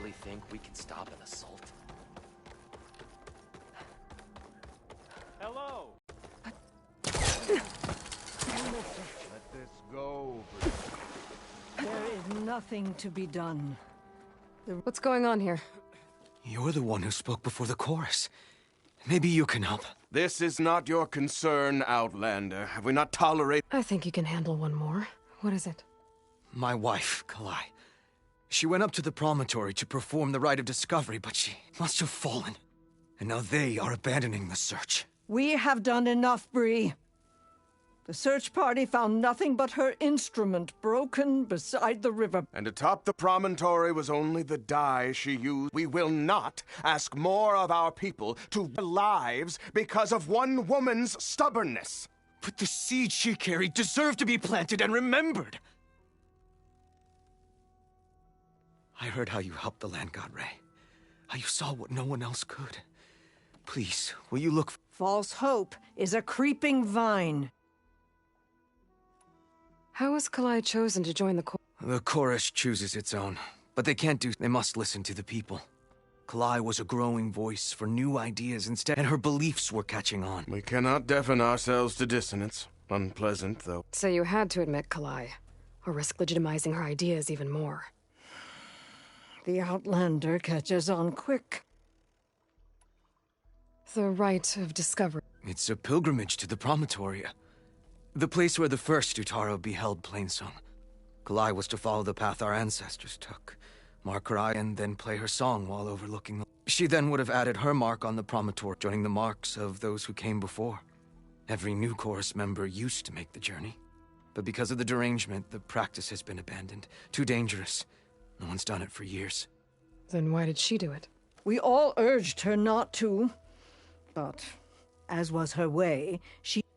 really think we can stop an assault? Hello! Let this go. There is nothing to be done. What's going on here? You're the one who spoke before the chorus. Maybe you can help. This is not your concern, Outlander. Have we not tolerated... I think you can handle one more. What is it? My wife, Kalai. She went up to the promontory to perform the rite of discovery, but she must have fallen. And now they are abandoning the search. We have done enough, Bree. The search party found nothing but her instrument broken beside the river. And atop the promontory was only the dye she used. We will not ask more of our people to their lives because of one woman's stubbornness. But the seed she carried deserved to be planted and remembered. I heard how you helped the land god Ray. How you saw what no one else could. Please, will you look... False hope is a creeping vine. How was Kalai chosen to join the The chorus chooses its own, but they can't do... They must listen to the people. Kalai was a growing voice for new ideas instead, and her beliefs were catching on. We cannot deafen ourselves to dissonance. Unpleasant, though. So you had to admit Kalai, or risk legitimizing her ideas even more. The Outlander catches on quick. The rite of discovery. It's a pilgrimage to the promontory. The place where the first Utaro beheld Plainsong. Kalai was to follow the path our ancestors took. Mark her eye and then play her song while overlooking the... She then would have added her mark on the promontory, joining the marks of those who came before. Every new chorus member used to make the journey. But because of the derangement, the practice has been abandoned. Too dangerous. No one's done it for years. Then why did she do it? We all urged her not to. But, as was her way,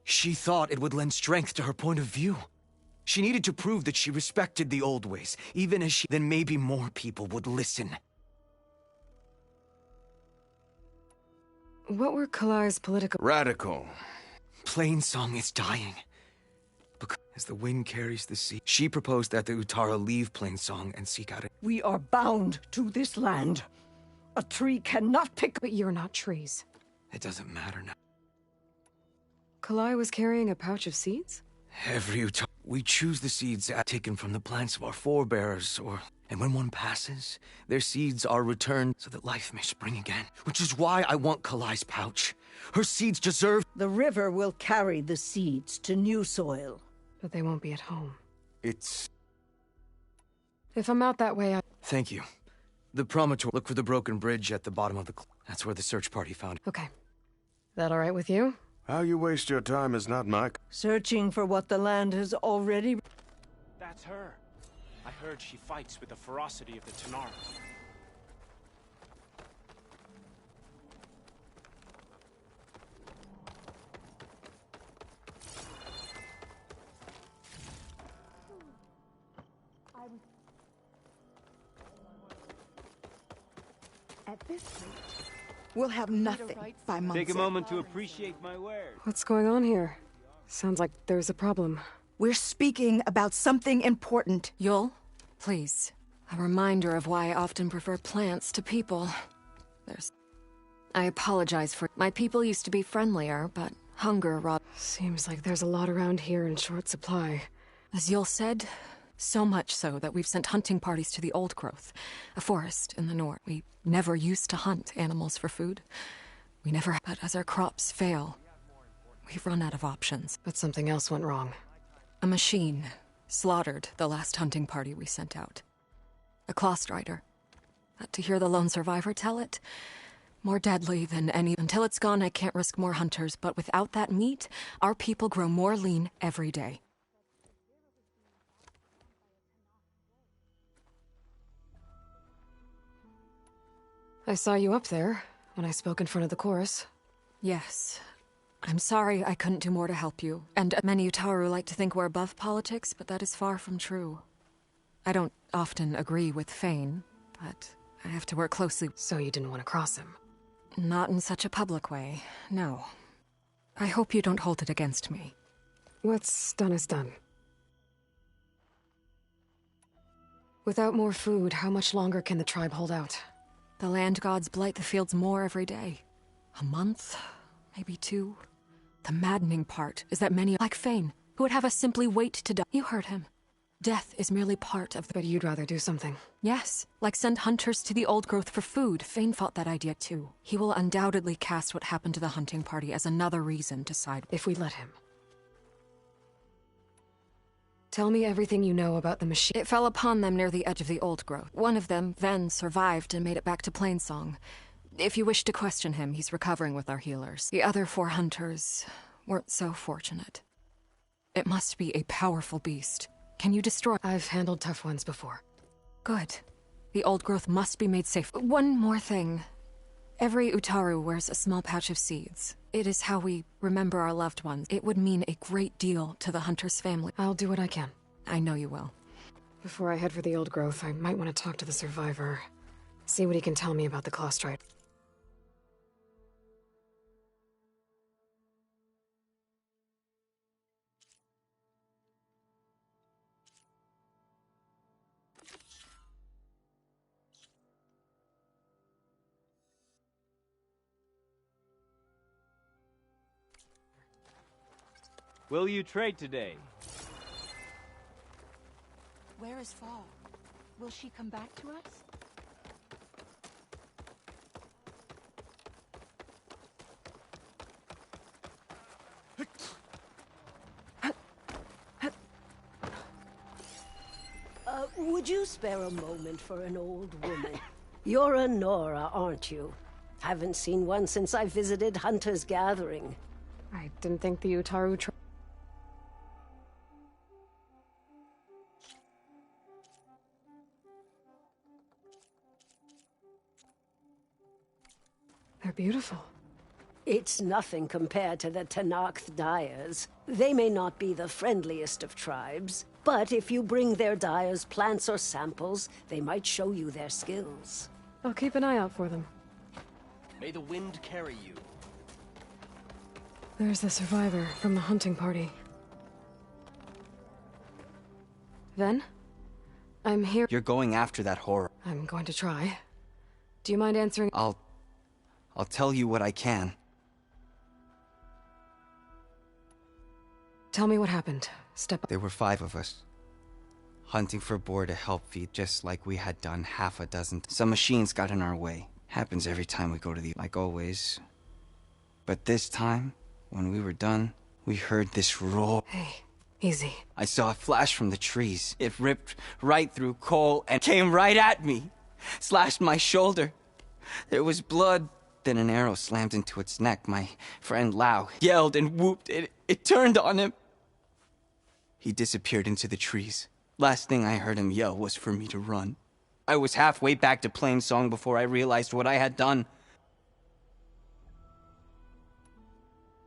She thought it would lend strength to her point of view. She needed to prove that she respected the old ways, even as then maybe more people would listen. What were Kalai's political... Radical. Plainsong is dying. Because as the wind carries the sea, she proposed that the Utara leave Plainsong and seek out it. We are bound to this land. A tree cannot pick... But you're not trees. It doesn't matter now. Kalai was carrying a pouch of seeds? Every Utara... We choose the seeds taken from the plants of our forebears, and when one passes, their seeds are returned so that life may spring again. Which is why I want Kalai's pouch. Her seeds deserve... The river will carry the seeds to new soil. But they won't be at home. It's... If I'm out that way, I... Thank you. The promontory. Look for the broken bridge at the bottom of the... That's where the search party found it. Okay. That all right with you? How you waste your time is not my... Searching for what the land has already... That's her. I heard she fights with the ferocity of the Tanara. At this rate, we'll have nothing by month's Take a moment to appreciate my wares. What's going on here? Sounds like there's a problem. We're speaking about something important. Yul, please. A reminder of why I often prefer plants to people. I apologize for... My people used to be friendlier, but hunger robbed... Seems like there's a lot around here in short supply. As Yul said, so much so that we've sent hunting parties to the Old Growth, a forest in the north. We never used to hunt animals for food. We never... But as our crops fail, we've run out of options. But something else went wrong. A machine slaughtered the last hunting party we sent out. A Clawstrider. But to hear the lone survivor tell it, more deadly than any... Until it's gone, I can't risk more hunters, but without that meat, our people grow more lean every day. I saw you up there when I spoke in front of the chorus. Yes. I'm sorry I couldn't do more to help you. And many Utaru like to think we're above politics, but that is far from true. I don't often agree with Fane, but I have to work closely. So you didn't want to cross him? Not in such a public way, no. I hope you don't hold it against me. What's done is done. Without more food, how much longer can the tribe hold out? The land gods blight the fields more every day. A month, maybe 2. The maddening part is that many, like Fane, who would have us simply wait to die. You heard him. Death is merely part of the— But you'd rather do something. Yes, like send hunters to the old growth for food. Fane fought that idea too. He will undoubtedly cast what happened to the hunting party as another reason to side— If we let him. Tell me everything you know about the machine. It fell upon them near the edge of the old growth. One of them, Ven, survived and made it back to Plainsong. If you wish to question him, he's recovering with our healers. The other 4 hunters weren't so fortunate. It must be a powerful beast. Can you destroy— I've handled tough ones before. Good. The old growth must be made safe. One more thing. Every Utaru wears a small patch of seeds. It is how we remember our loved ones. It would mean a great deal to the hunter's family. I'll do what I can. I know you will. Before I head for the old growth, I might want to talk to the survivor. See what he can tell me about the Clawstride. Will you trade today? Where is Fall? Will she come back to us? Would you spare a moment for an old woman? You're a Nora, aren't you? Haven't seen one since I visited Hunter's Gathering. I didn't think the Utaru They're beautiful. It's nothing compared to the Tenakth Dyers. They may not be the friendliest of tribes, but if you bring their Dyers plants or samples, they might show you their skills. I'll keep an eye out for them. May the wind carry you. There's the survivor from the hunting party. Ven? I'm here— You're going after that horror. I'm going to try. Do you mind answering— I'll tell you what I can. Tell me what happened. There were 5 of us. Hunting for boar to help feed, just like we had done half a dozen. Some machines got in our way. Happens every time we go to the— like always. But this time, when we were done, we heard this roar. Hey, easy. I saw a flash from the trees. It ripped right through Cole and came right at me. Slashed my shoulder. There was blood. Then an arrow slammed into its neck. My friend Lau yelled and whooped. It turned on him. He disappeared into the trees. Last thing I heard him yell was for me to run. I was halfway back to Plainsong before I realized what I had done.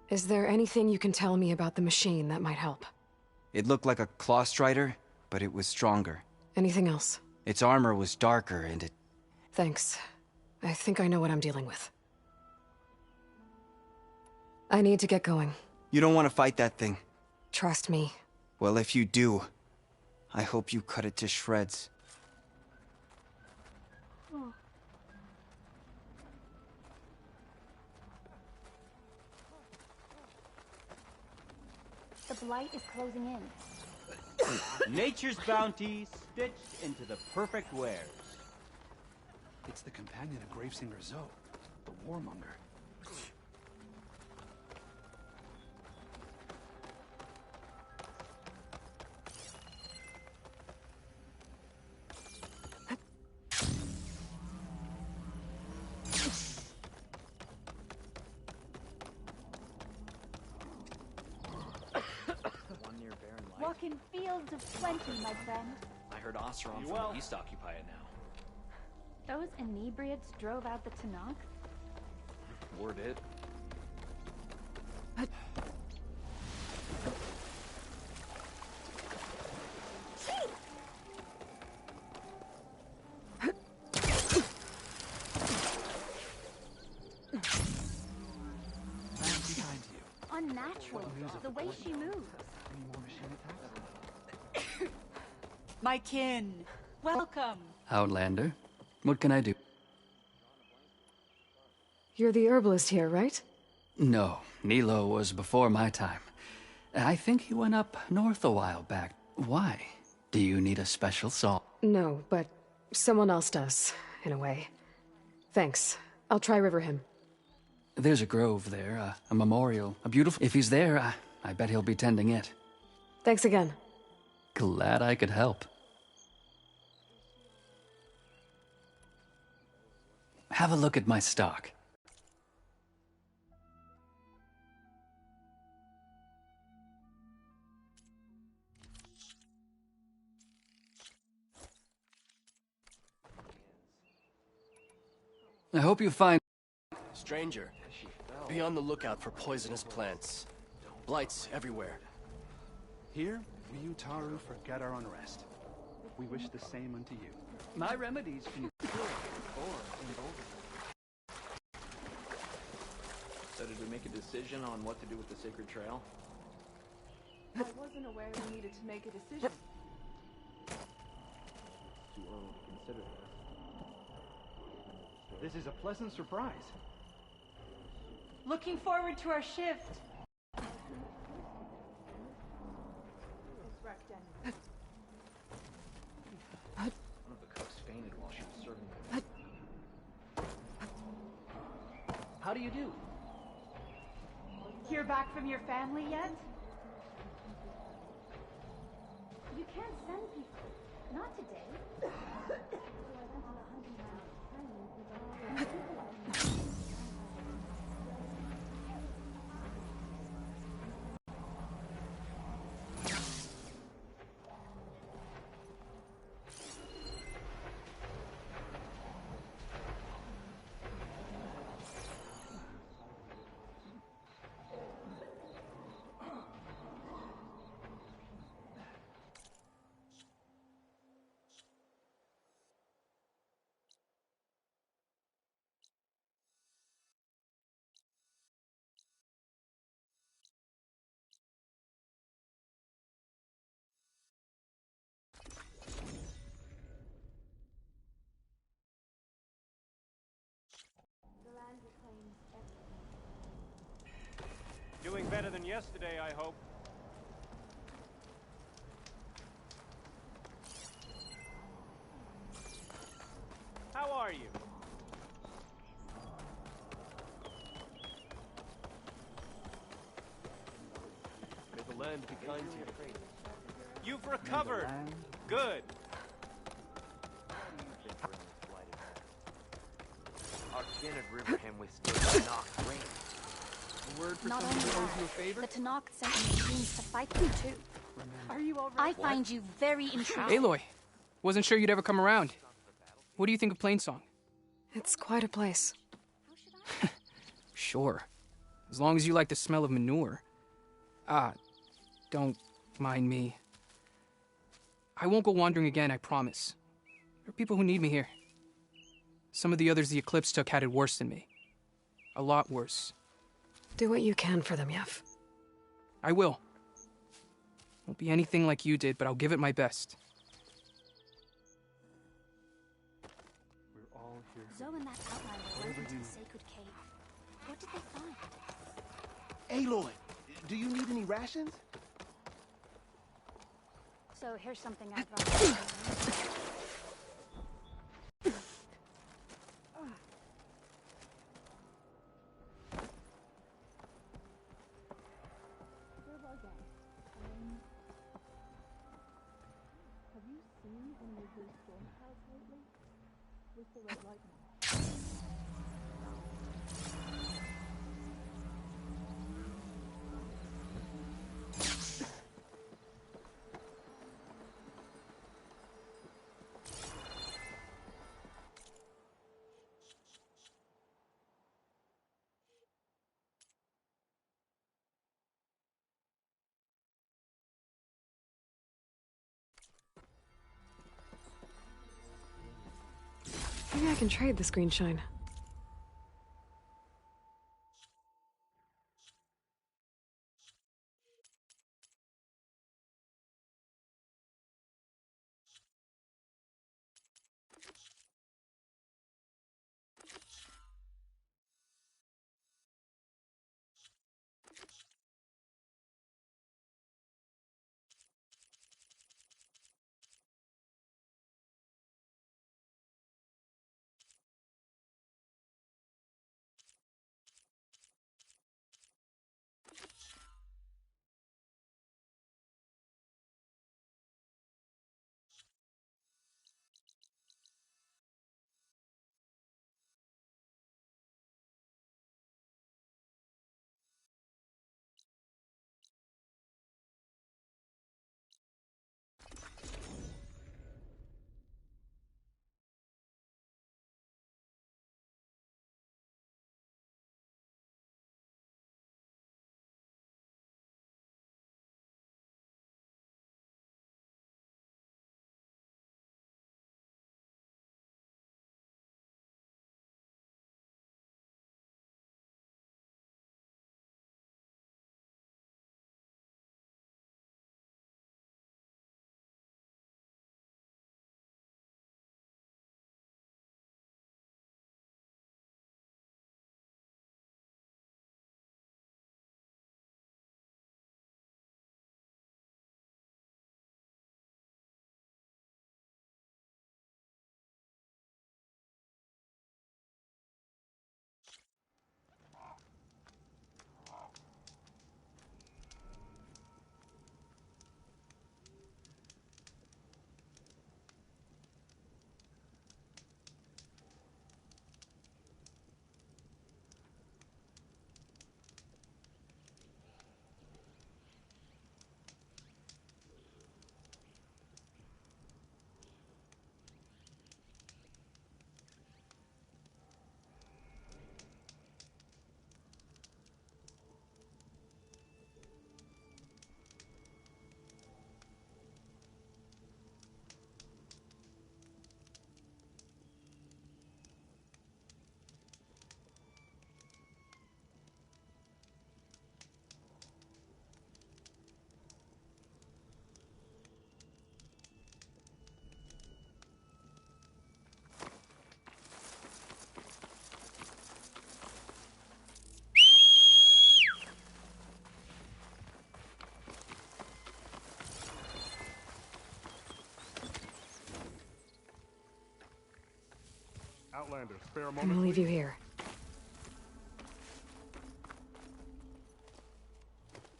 Is there anything you can tell me about the machine that might help? It looked like a Clawstrider, but it was stronger. Anything else? Its armor was darker and it— Thanks. I think I know what I'm dealing with. I need to get going. You don't want to fight that thing. Trust me. Well, if you do, I hope you cut it to shreds. The blight is closing in. Nature's bounty stitched into the perfect wares. It's the companion of Gravesinger Zoe, the warmonger. Walk in fields of plenty, my friend. I heard Oseram from the east occupy it now. Those inebriates drove out the Tenakth? Word it. Unnatural, the way she moves. My kin, Welcome. Outlander, what can I do? You're the herbalist here, right? No, Nilo was before my time. I think he went up north a while back. Why? Do you need a special song? No, but someone else does, in a way. Thanks. I'll try Riverhymn. There's a grove there, a memorial, a beautiful... If he's there, I bet he'll be tending it. Thanks again. Glad I could help. Have a look at my stock. I hope you find... Stranger, be on the lookout for poisonous plants. Blights everywhere. Here, we Utaru forget our unrest. We wish the same unto you. My remedies can cure or embolden. So did we make a decision on what to do with the sacred trail? I wasn't aware we needed to make a decision. Too early to consider this. This is a pleasant surprise. Looking forward to our shift. One of the cooks fainted while she was serving them. How do you do? Hear back from your family yet? You can't send people. Not today. Doing better than yesterday, I hope. How are you? May the land be kind to you. You've recovered. Good. Our kin at Riverhymn withstood Tenakth's reign. A word for Not someone only who owes that, you a favor? the Tenakth sent me dreams to fight them too. Are you all right? I find you very intriguing. Aloy, wasn't sure you'd ever come around. What do you think of Plainsong? It's quite a place. Sure. As long as you like the smell of manure. Don't mind me. I won't go wandering again, I promise. There are people who need me here. Some of the others the Eclipse took had it worse than me. A lot worse. Do what you can for them, Yev. I will. Won't be anything like you did, but I'll give it my best. We're all here. Zoe and that outlander went into the sacred cave. What did they find? Aloy, do you need any rations? So here's something I'd rather. Have you seen any of those storm clouds lately? With the red lightning. Maybe I can trade this green shine. Outlander, spare a I'm moment, gonna leave please? you here.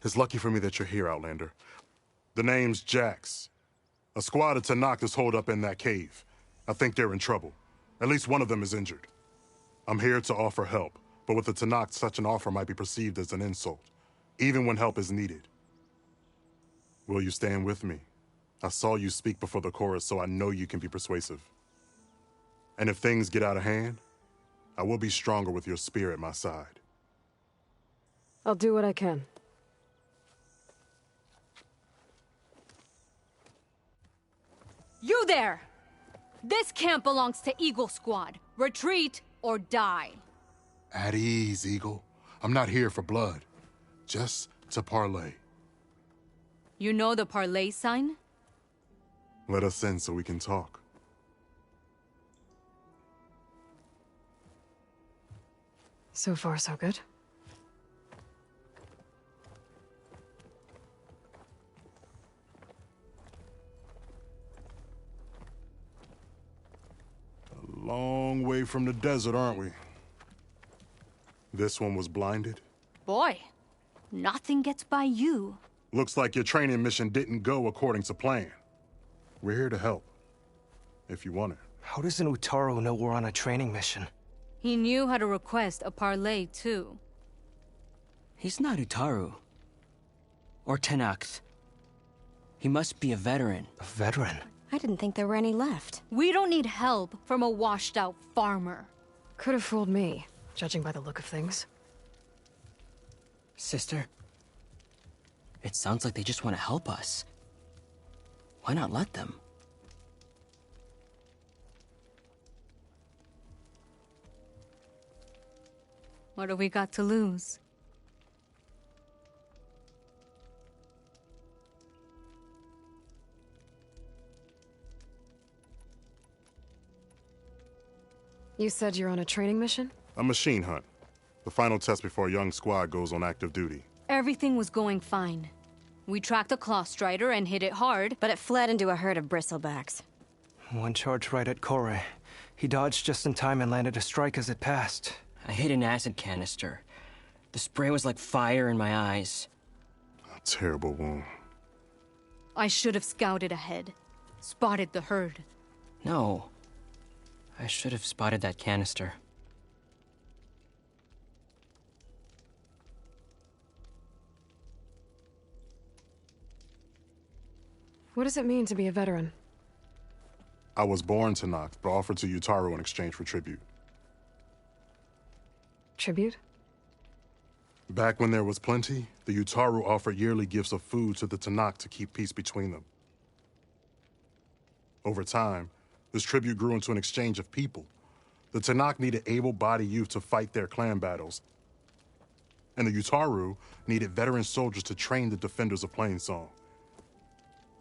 It's lucky for me that you're here, Outlander. The name's Jax. A squad of Tenakth is holed up in that cave. I think they're in trouble. At least one of them is injured. I'm here to offer help, but with the Tenakth, such an offer might be perceived as an insult, even when help is needed. Will you stand with me? I saw you speak before the chorus, so I know you can be persuasive. And if things get out of hand, I will be stronger with your spear at my side. I'll do what I can. You there! This camp belongs to Eagle Squad. Retreat or die. At ease, Eagle. I'm not here for blood. Just to parlay. You know the parlay sign? Let us in so we can talk. So far, so good. A long way from the desert, aren't we? This one was blinded? Boy, nothing gets by you. Looks like your training mission didn't go according to plan. We're here to help, if you want it. How does an Utaru know we're on a training mission? He knew how to request a parlay, too. He's not Utaru. Or Tenakth. He must be a veteran. A veteran? I didn't think there were any left. We don't need help from a washed-out farmer. Could have fooled me, judging by the look of things. Sister, it sounds like they just want to help us. Why not let them? What have we got to lose? You said you're on a training mission? A machine hunt. The final test before a young squad goes on active duty. Everything was going fine. We tracked a claw strider and hit it hard, but it fled into a herd of bristlebacks. One charge right at Kore. He dodged just in time and landed a strike as it passed. I hit an acid canister. The spray was like fire in my eyes. A terrible wound. I should have scouted ahead. Spotted the herd. No. I should have spotted that canister. What does it mean to be a veteran? I was born Tenakth, but offered to Utaru in exchange for tribute. Tribute? Back when there was plenty, the Utaru offered yearly gifts of food to the Tenakth to keep peace between them. Over time, this tribute grew into an exchange of people. The Tenakth needed able-bodied youth to fight their clan battles, and the Utaru needed veteran soldiers to train the defenders of Plainsong.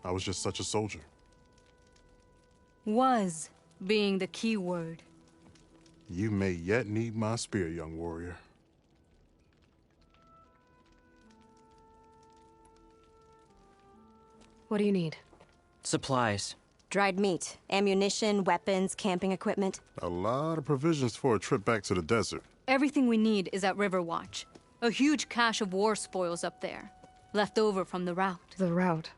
I was just such a soldier. Was being the key word. You may yet need my spear, young warrior. What do you need? Supplies. Dried meat, ammunition, weapons, camping equipment. A lot of provisions for a trip back to the desert. Everything we need is at Riverwatch. A huge cache of war spoils up there. Left over from the rout. The rout?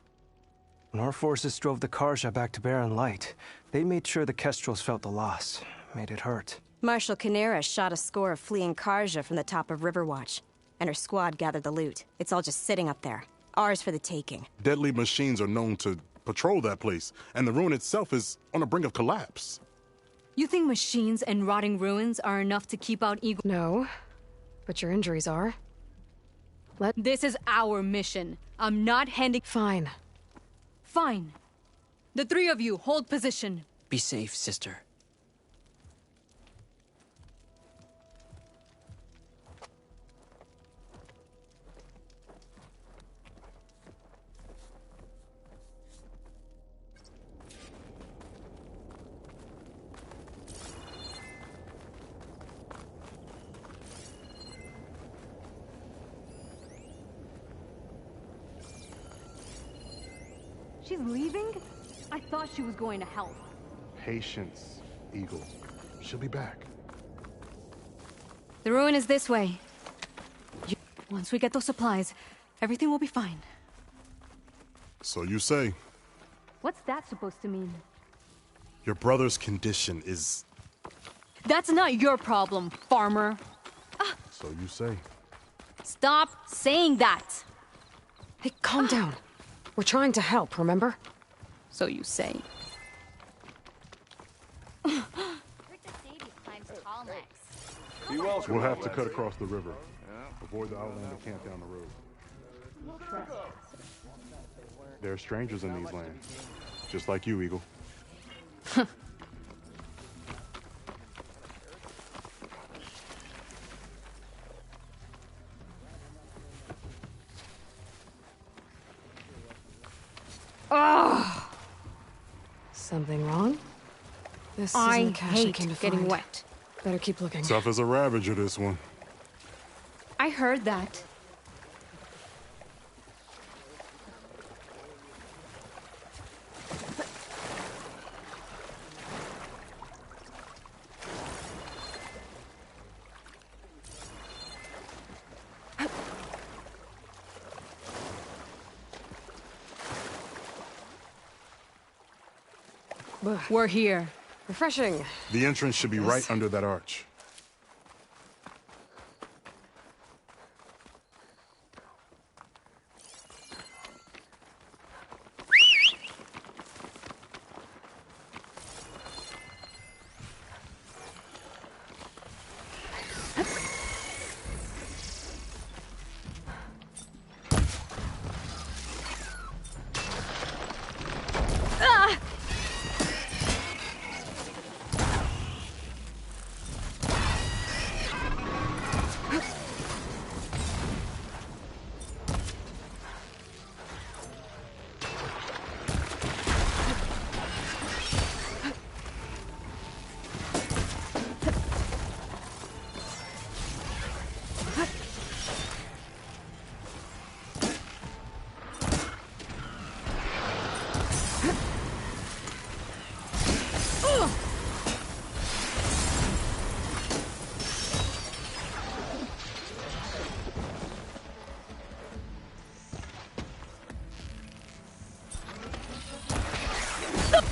When our forces drove the Karja back to Barren Light, they made sure the Kestrels felt the loss. Made it hurt. Marshal Canera shot a score of fleeing Karja from the top of Riverwatch, and her squad gathered the loot. It's all just sitting up there. Ours for the taking. Deadly machines are known to patrol that place, and the ruin itself is on the brink of collapse. You think machines and rotting ruins are enough to keep out Eagle? No, but your injuries are. This is our mission. I'm not handing— Fine. Fine. The three of you, hold position. Be safe, sister. She's leaving? I thought she was going to help. Patience, Eagle. She'll be back. The ruin is this way. Once we get those supplies, everything will be fine. So you say. What's that supposed to mean? Your brother's condition is... That's not your problem, farmer. So you say. Stop saying that! Hey, calm down. We're trying to help, remember? So you say. We'll have to cut across the river. Avoid the Outlander camp down the road. There are strangers in these lands. Just like you, Eagle. Oh! Something wrong? This isn't the cache I came to getting find. wet. Better keep looking. Tough as a Ravager, this one. I heard that. We're here. Refreshing. The entrance should be right under that arch.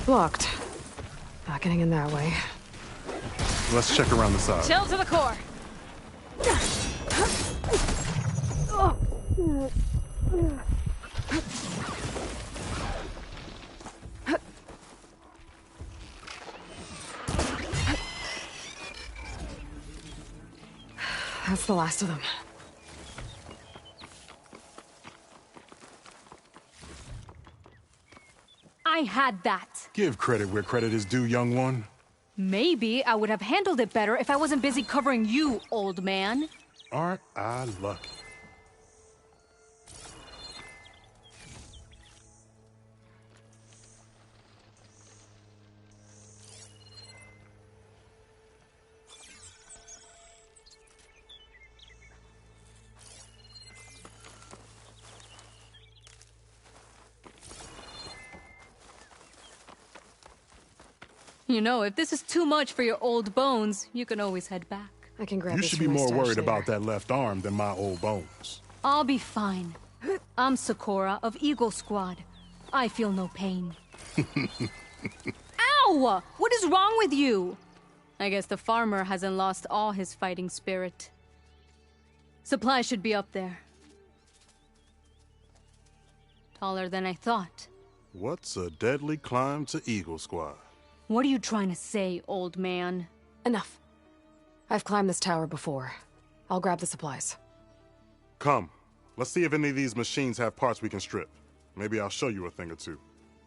Locked. Not getting in that way. Let's check around the side. Chill to the core. That's the last of them. I had that. Give credit where credit is due, young one. Maybe I would have handled it better if I wasn't busy covering you, old man. Aren't I lucky? You know, if this is too much for your old bones, you can always head back. I can grab You this should be from my more stash worried later. about that left arm than my old bones. I'll be fine. I'm Sakura of Eagle Squad. I feel no pain. Ow! What is wrong with you? I guess the farmer hasn't lost all his fighting spirit. Supplies should be up there. Taller than I thought. What's a deadly climb to Eagle Squad? What are you trying to say, old man? Enough. I've climbed this tower before. I'll grab the supplies. Come. Let's see if any of these machines have parts we can strip. Maybe I'll show you a thing or two.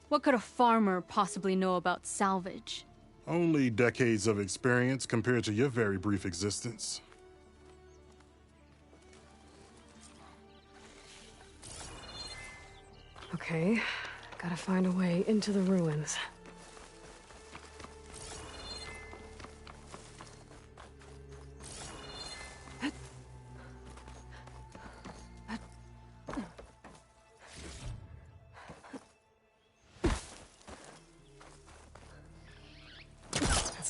What could a farmer possibly know about salvage? Only decades of experience compared to your very brief existence. Okay, gotta find a way into the ruins.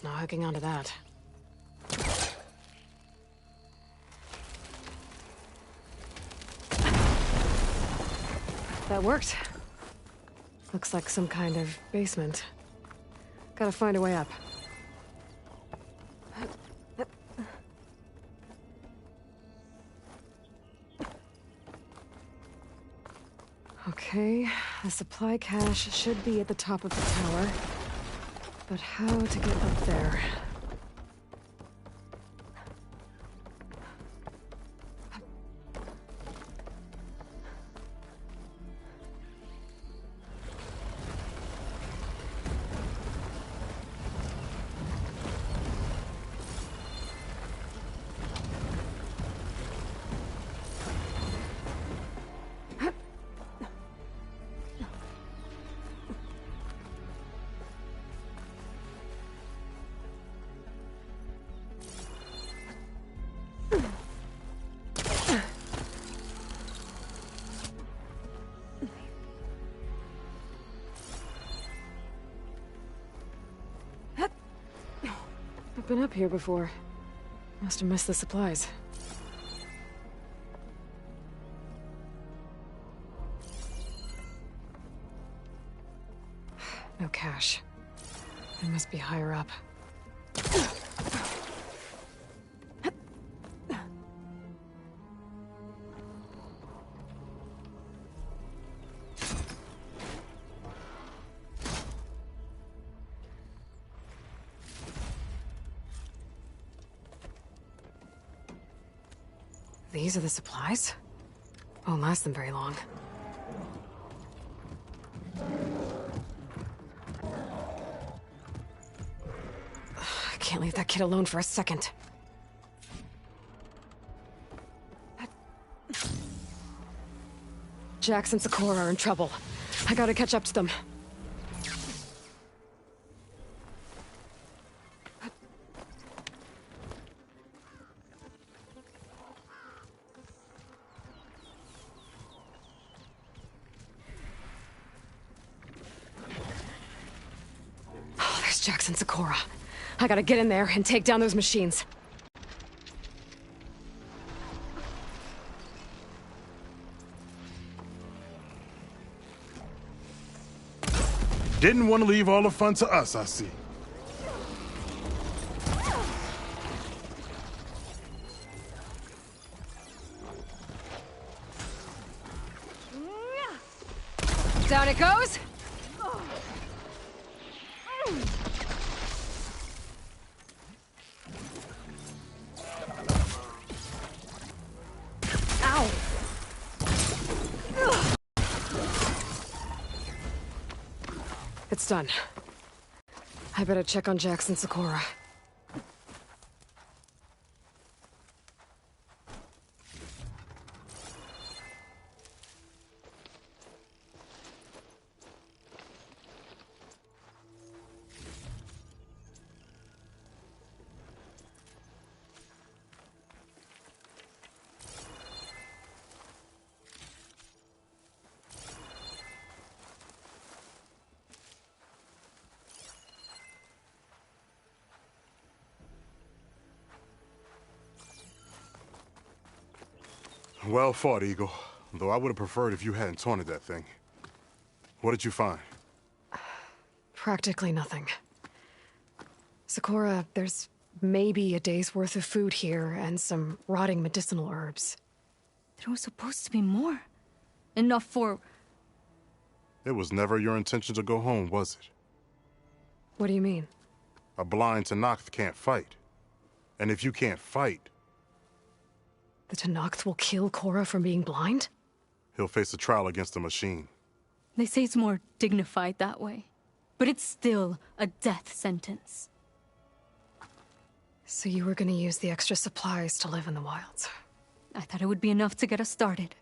Just not hooking onto that. That worked. Looks like some kind of basement. Gotta find a way up. Okay, the supply cache should be at the top of the tower. But how to get up there? I've been up here before. Must have missed the supplies. No cash. It must be higher up. These are the supplies? Won't last them very long. I can't leave that kid alone for a second. Jax and Sakura are in trouble. I gotta catch up to them. Jax and Sakura. I gotta get in there and take down those machines. Didn't want to leave all the fun to us, I see. Down it goes! It's done. I better check on Jax and Sakura. Well fought, Eagle. Though I would have preferred if you hadn't taunted that thing. What did you find? Practically nothing. Sakura, there's maybe a day's worth of food here and some rotting medicinal herbs. There was supposed to be more. Enough for... It was never your intention to go home, was it? What do you mean? A blind Tenakth can't fight. And if you can't fight... The Tenakth will kill Korra from being blind? He'll face a trial against the machine. They say it's more dignified that way. But it's still a death sentence. So you were gonna use the extra supplies to live in the wilds? I thought it would be enough to get us started.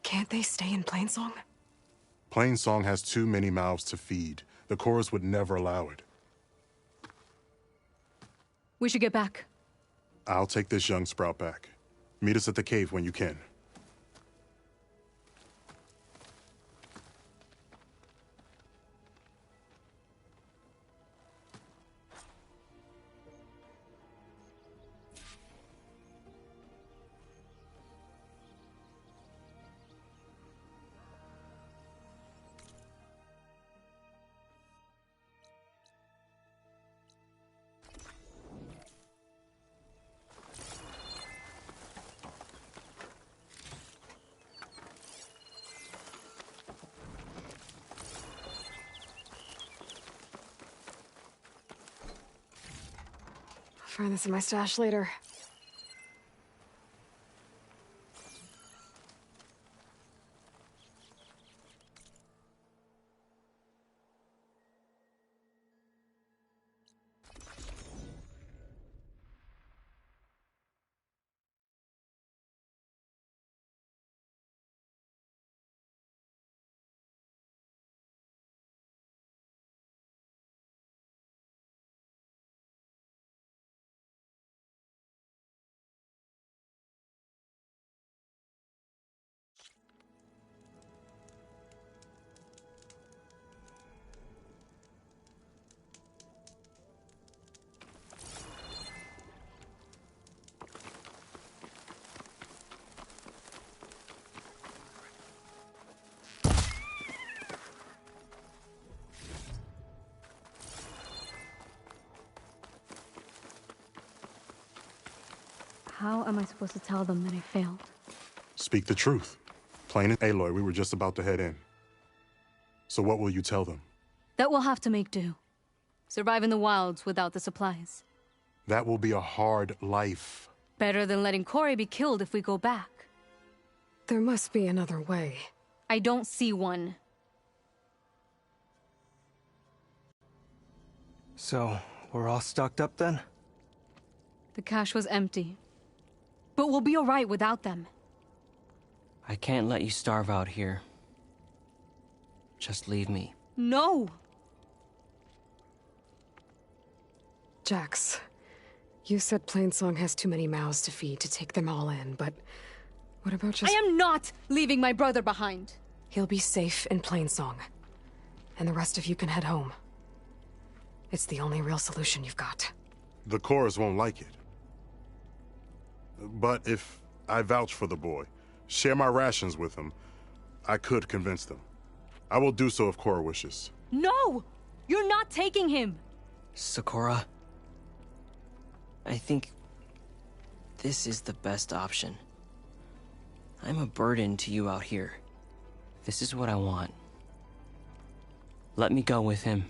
Can't they stay in Plainsong? Plainsong has too many mouths to feed. The Korras would never allow it. We should get back. I'll take this young sprout back. Meet us at the cave when you can. Find this in my stash later. How am I supposed to tell them that I failed? Speak the truth. Plain and Aloy, we were just about to head in. So what will you tell them? That we'll have to make do. Survive in the wilds without the supplies. That will be a hard life. Better than letting Corey be killed if we go back. There must be another way. I don't see one. So, we're all stocked up then? The cache was empty. But we'll be alright without them. I can't let you starve out here. Just leave me. No! Jax, you said Plainsong has too many mouths to feed to take them all in, but what about just— I am not leaving my brother behind! He'll be safe in Plainsong, and the rest of you can head home. It's the only real solution you've got. The chorus won't like it. But if I vouch for the boy, share my rations with him, I could convince them. I will do so if Cora wishes. No! You're not taking him! Sakura, I think this is the best option. I'm a burden to you out here. This is what I want. Let me go with him.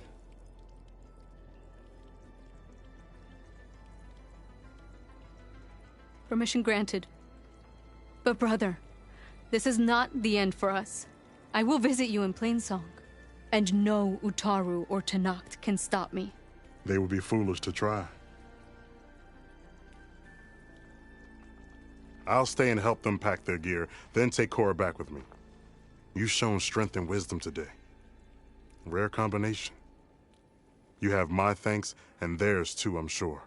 Permission granted. But brother, this is not the end for us. I will visit you in Plainsong. And no Utaru or Tenakth can stop me. They would be foolish to try. I'll stay and help them pack their gear, then take Cora back with me. You've shown strength and wisdom today. Rare combination. You have my thanks, and theirs too, I'm sure.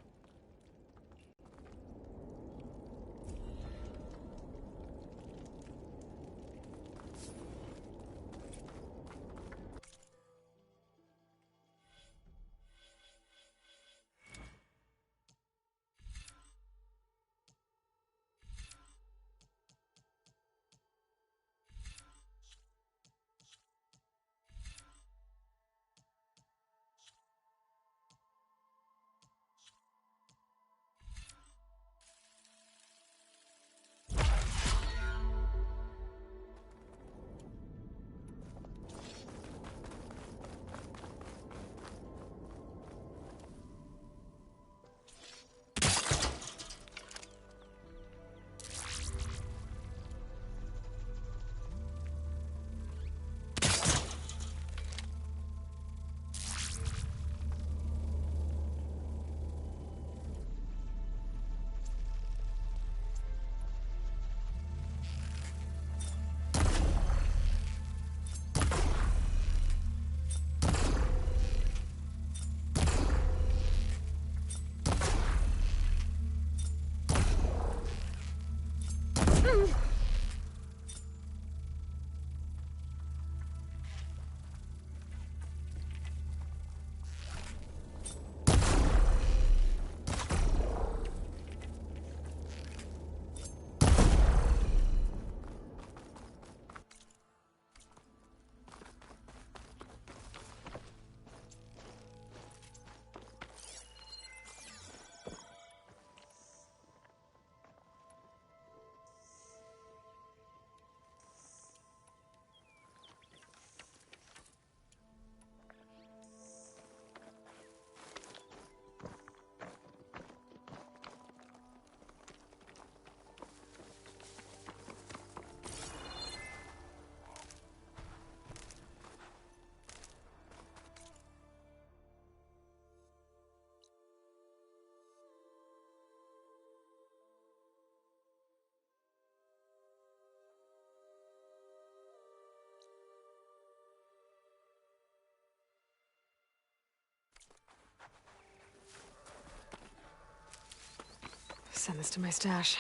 Send this to my stash.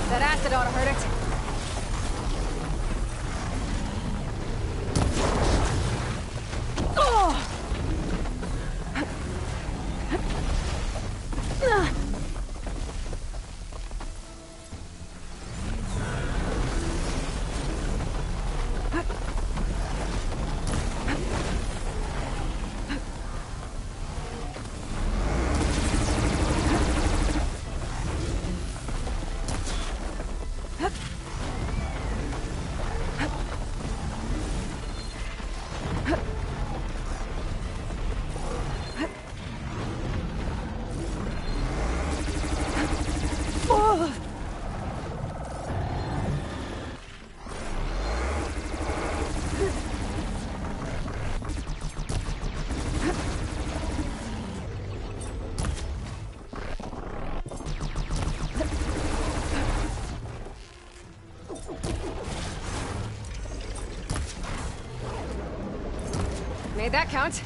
That acid ought to hurt it. Made that count.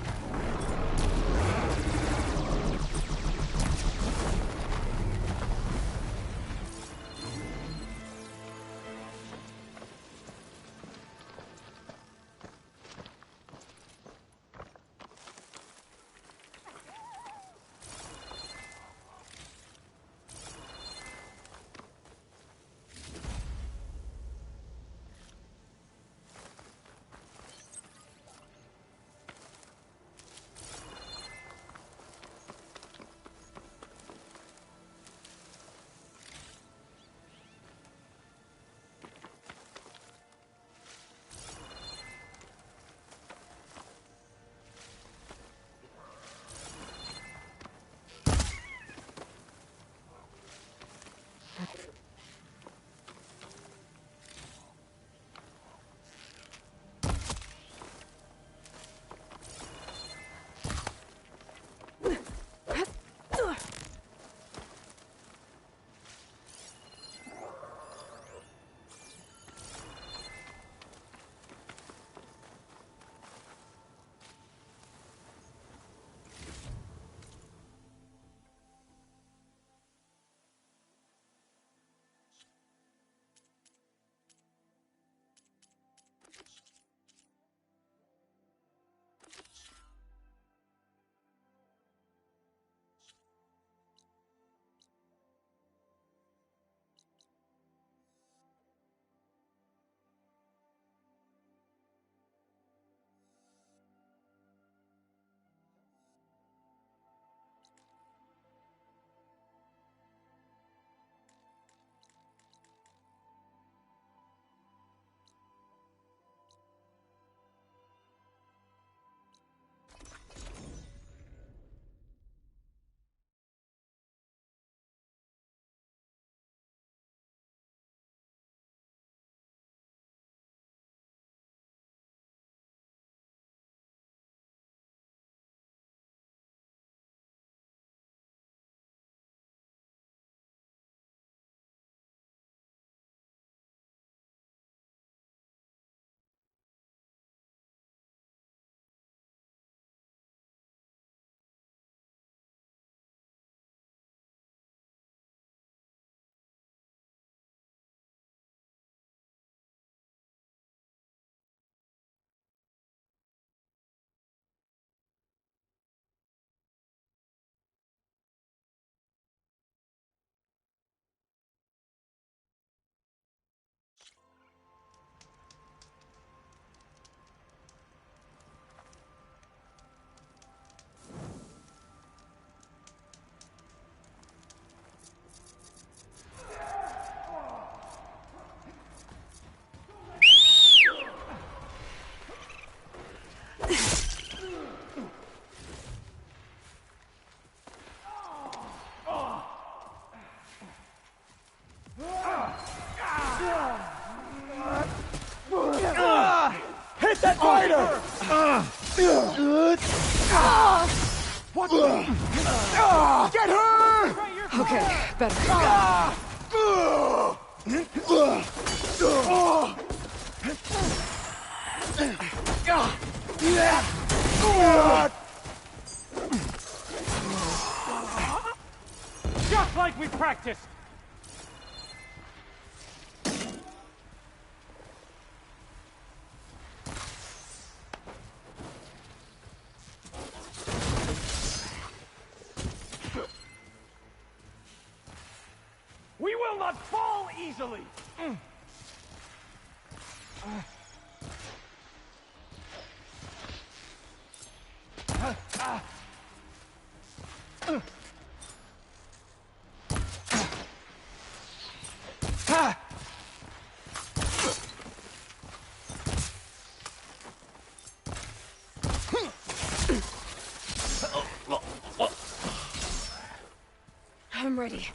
that fighter! What the? Get her! Okay, better. Just like we practiced! We will not fall easily! I'm ready.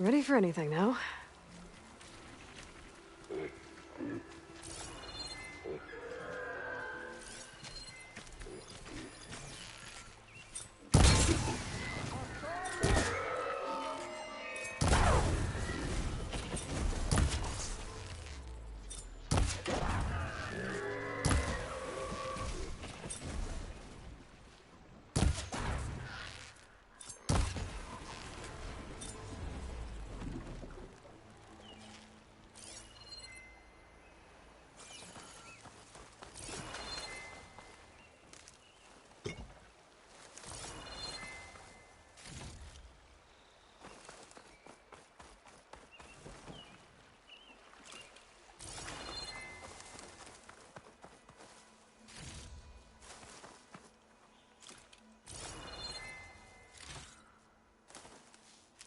Ready for anything now.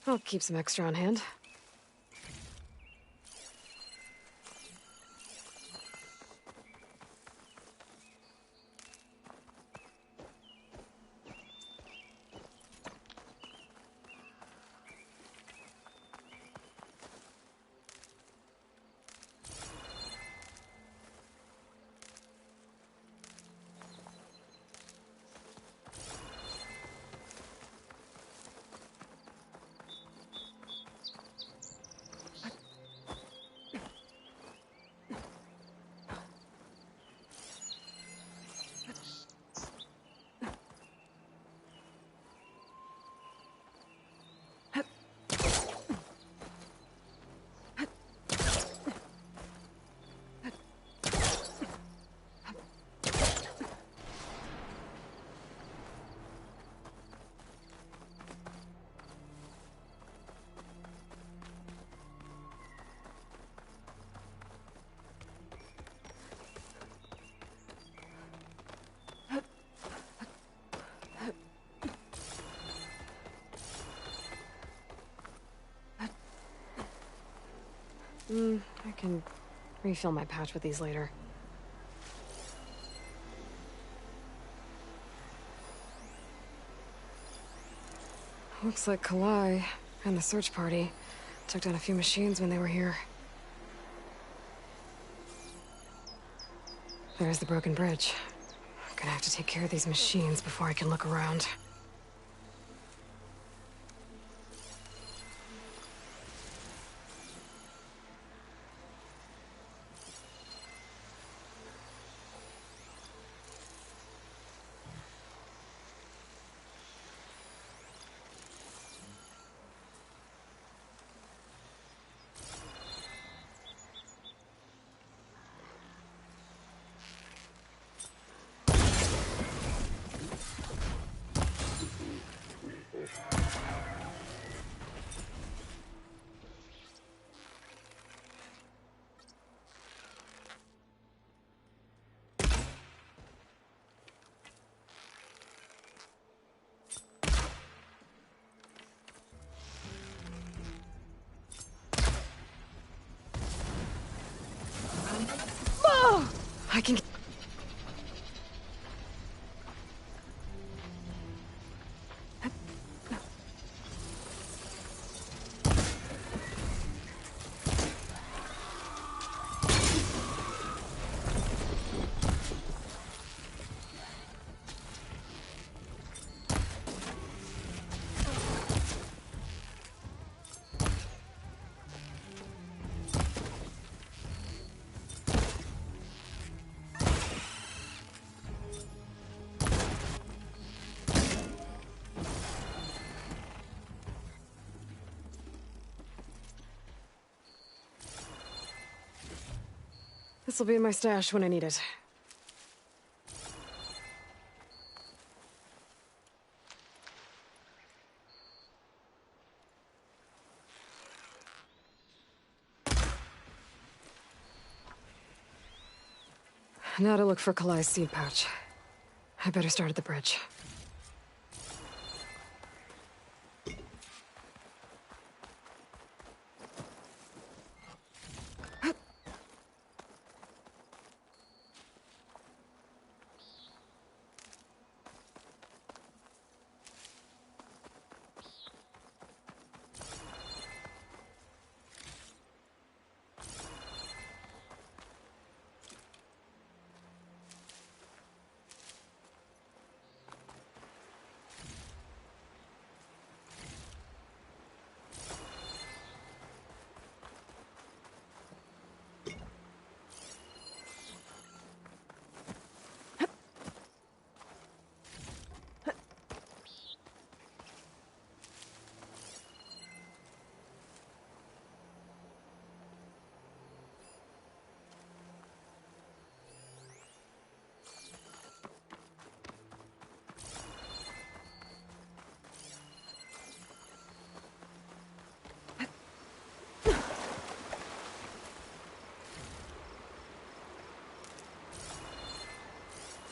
I'll keep some extra on hand. I can refill my pouch with these later. Looks like Kalai and the search party took down a few machines when they were here. There's the broken bridge. I'm gonna have to take care of these machines before I can look around. I can... This'll be in my stash when I need it. Now to look for Kalai's seed pouch. I better start at the bridge.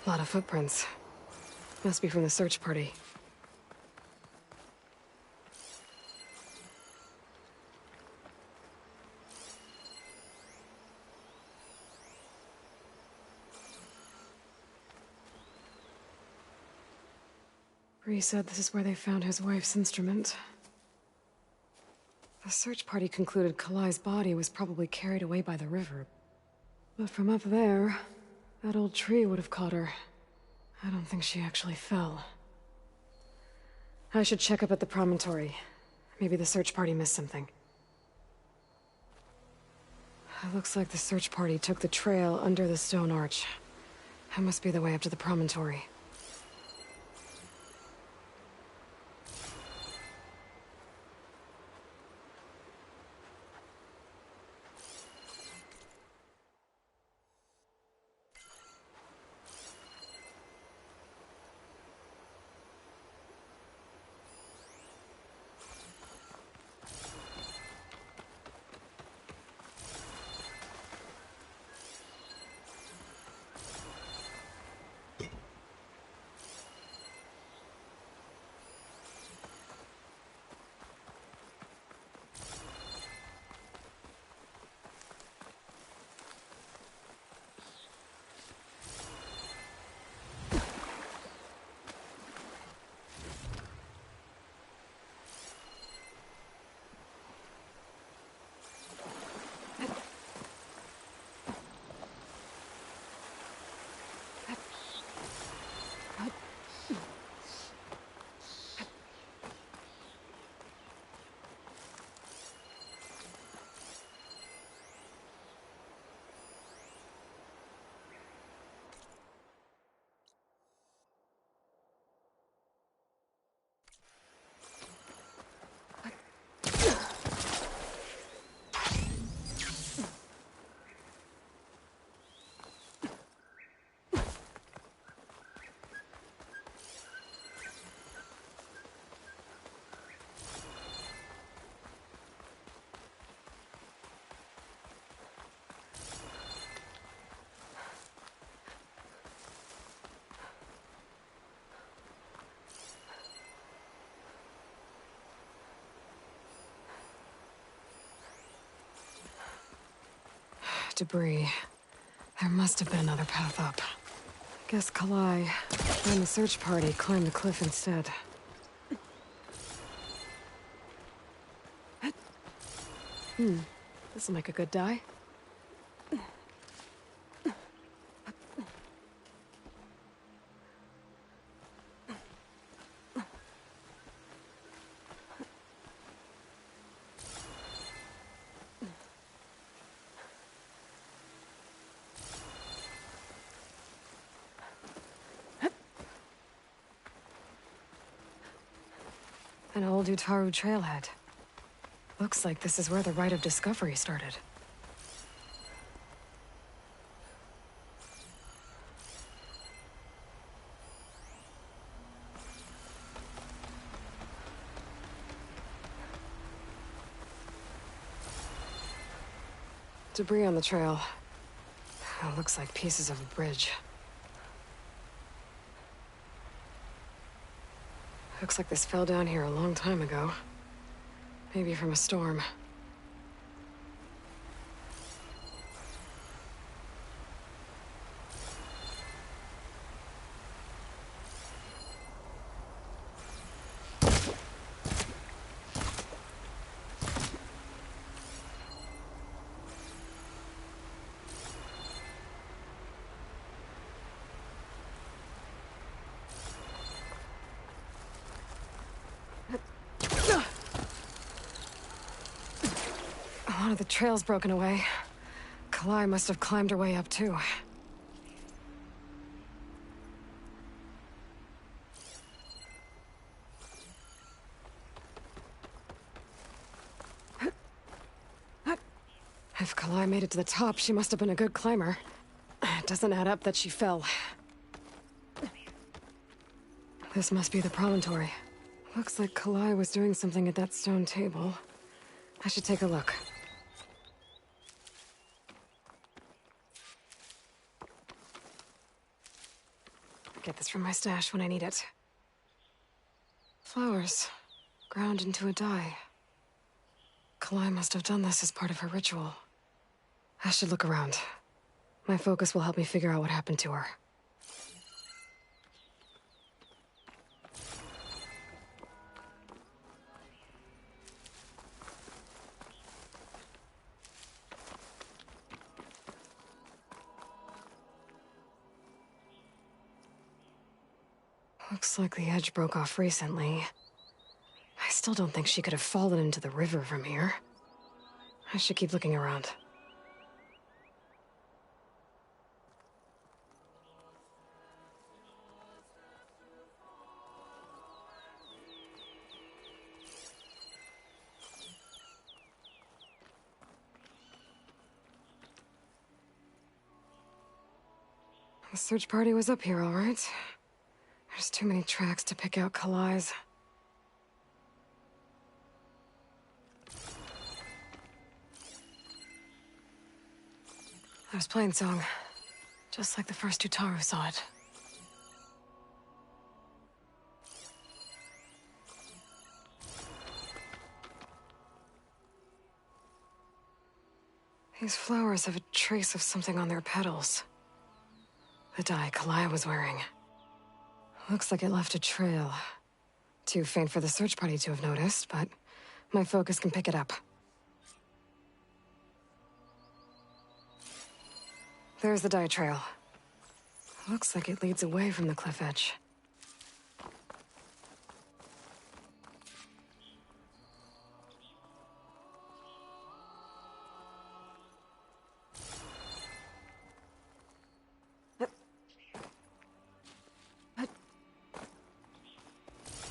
A lot of footprints. Must be from the search party. Bree said this is where they found his wife's instrument. The search party concluded Kalai's body was probably carried away by the river. But from up there, that old tree would have caught her. I don't think she actually fell. I should check up at the promontory. Maybe the search party missed something. It looks like the search party took the trail under the stone arch. That must be the way up to the promontory. debris. There must have been another path up. Guess Kalai and the search party climbed the cliff instead. This'll make a good dye. An old Utaru trailhead. Looks like this is where the Rite of Discovery started. Debris on the trail. It looks like pieces of a bridge. Looks like this fell down here a long time ago. Maybe from a storm. One of the trail's broken away. Kalai must have climbed her way up, too. If Kalai made it to the top, she must have been a good climber. It doesn't add up that she fell. This must be the promontory. Looks like Kalai was doing something at that stone table. I should take a look. Get this from my stash when I need it. Flowers, ground into a dye. Kalai must have done this as part of her ritual. I should look around. My focus will help me figure out what happened to her. Looks like the edge broke off recently. I still don't think she could have fallen into the river from here. I should keep looking around. The search party was up here, all right. There's too many tracks to pick out Kalai's. There's Plainsong. Just like the first Utaru saw it. These flowers have a trace of something on their petals. The dye Kalai was wearing. Looks like it left a trail. Too faint for the search party to have noticed, but my focus can pick it up. There's the dye trail. Looks like it leads away from the cliff edge.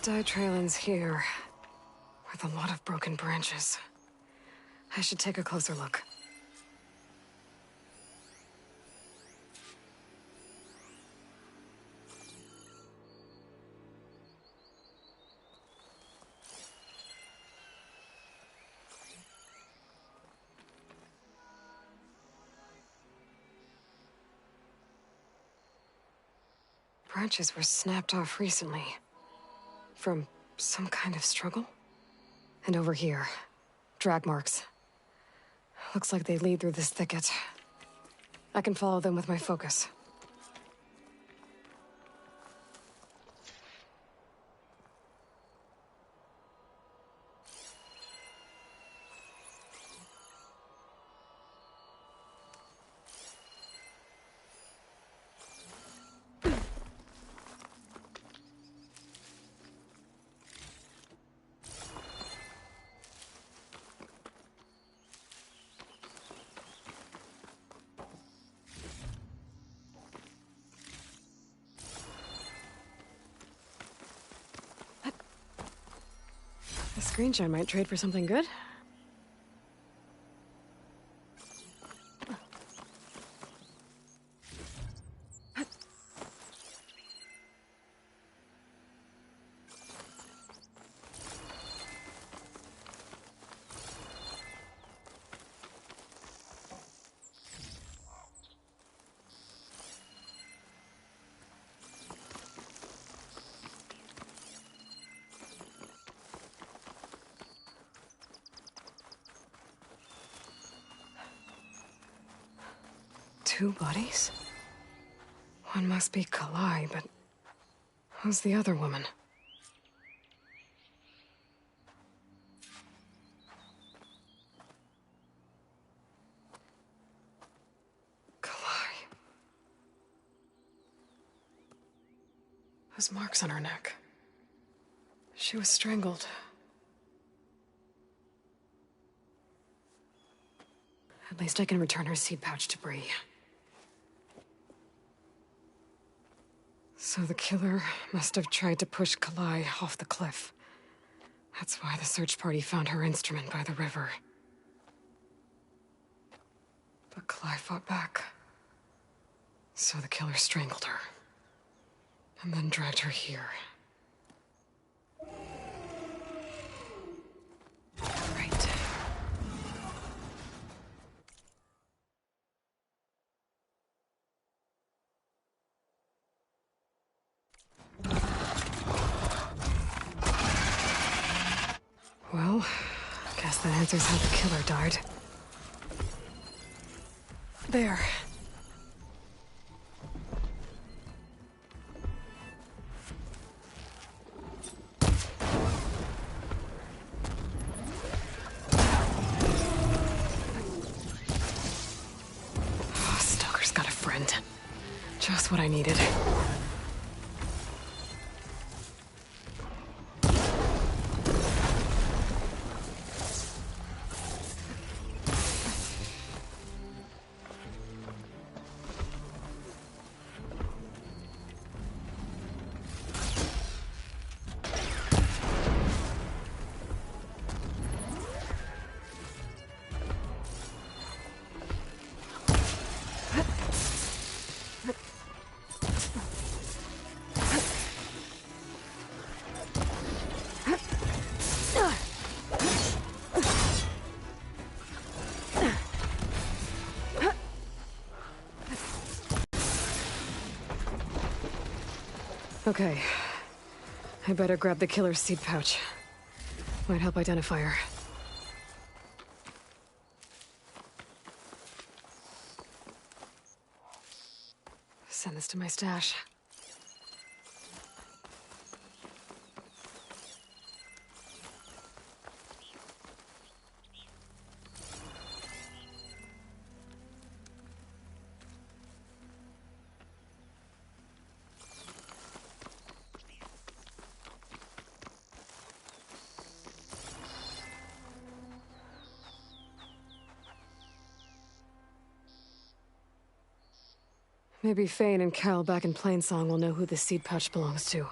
Dye trail ends here, with a lot of broken branches. I should take a closer look. Branches were snapped off recently. From some kind of struggle? And over here, drag marks. Looks like they lead through this thicket. I can follow them with my focus. The screenshot might trade for something good. Two bodies? One must be Kalai, but who's the other woman? Kalai. Those marks on her neck. She was strangled. At least I can return her seed pouch to Bree. So the killer must have tried to push Kalai off the cliff. That's why the search party found her instrument by the river. But Kalai fought back. So the killer strangled her. And then dragged her here. Right. Well, guess that answers how the killer died. There. Oh, Stalker's got a friend. Just what I needed. Okay. I better grab the killer's seed pouch. Might help identify her. Send this to my stash. Maybe Fane and Cal back in Plainsong will know who the seed pouch belongs to.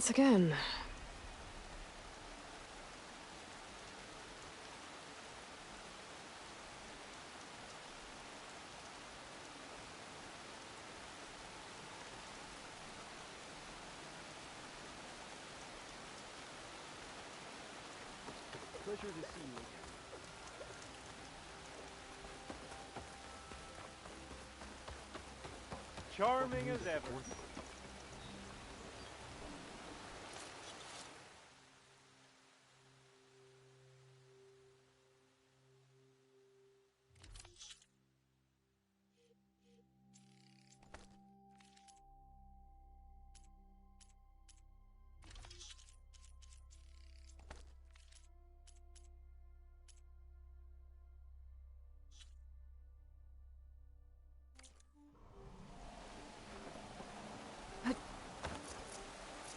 once again. Pleasure to see you again. Charming as ever.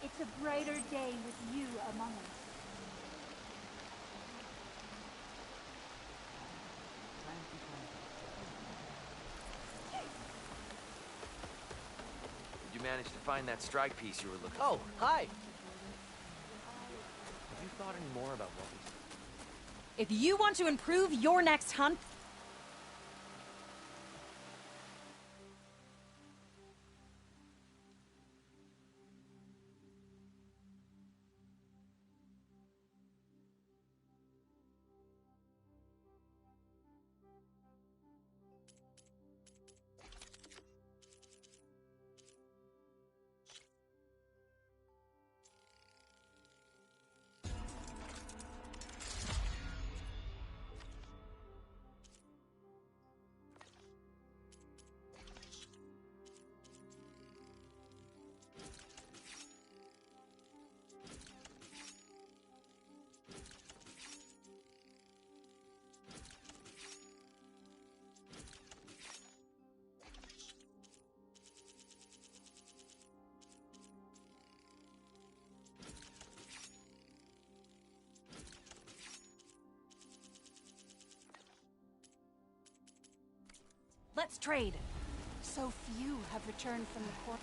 It's a brighter day with you among us. Did you manage to find that strike piece you were looking Oh, for? hi! Have you thought any more about what we... If you want to improve your next hunt, let's trade. So few have returned from the port.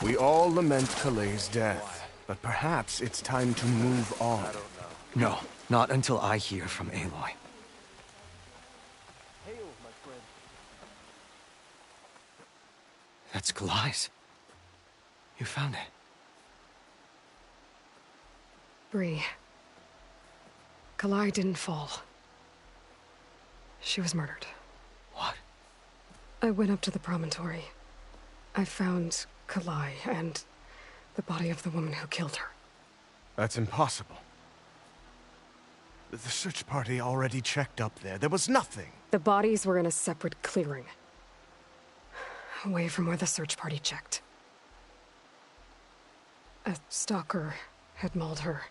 We all lament Kalei's death, but perhaps it's time to move on. No, not until I hear from Aloy. Hail, my friend. That's Kalai's. You found it. Bree. Kalai didn't fall. She was murdered. What? I went up to the promontory. I found Kalai and the body of the woman who killed her. That's impossible. The search party already checked up there. There was nothing. The bodies were in a separate clearing, away from where the search party checked. A stalker had mauled her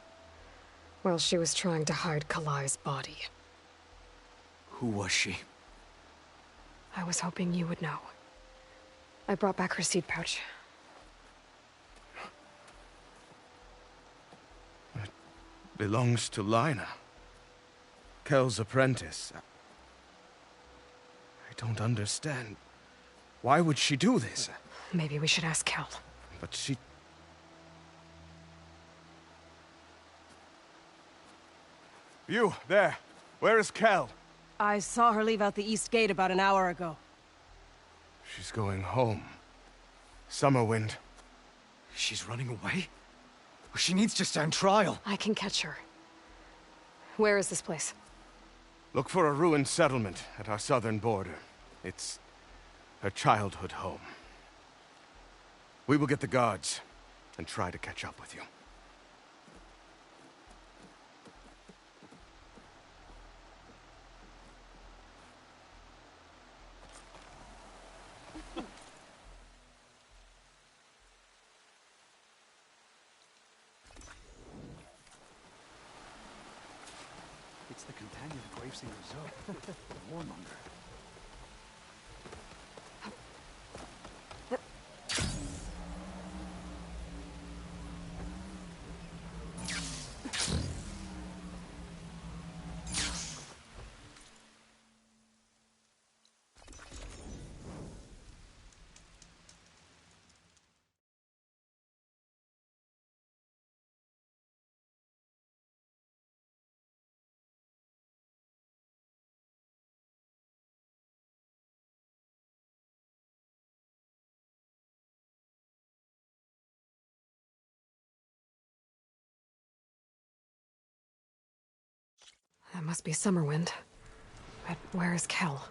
while she was trying to hide Kalai's body. Who was she? I was hoping you would know. I brought back her seed pouch. It belongs to Lina. Kel's apprentice. I don't understand. Why would she do this? Maybe we should ask Kel. But she... You, there. Where is Kel? I saw her leave out the east gate about an hour ago. She's going home. Summerwind. She's running away? She needs to stand trial. I can catch her. Where is this place? Look for a ruined settlement at our southern border. It's her childhood home. We will get the guards and try to catch up with you. It's the companion of Gravesinger Zoe, the warmonger. That must be Summerwind. But where is Kel?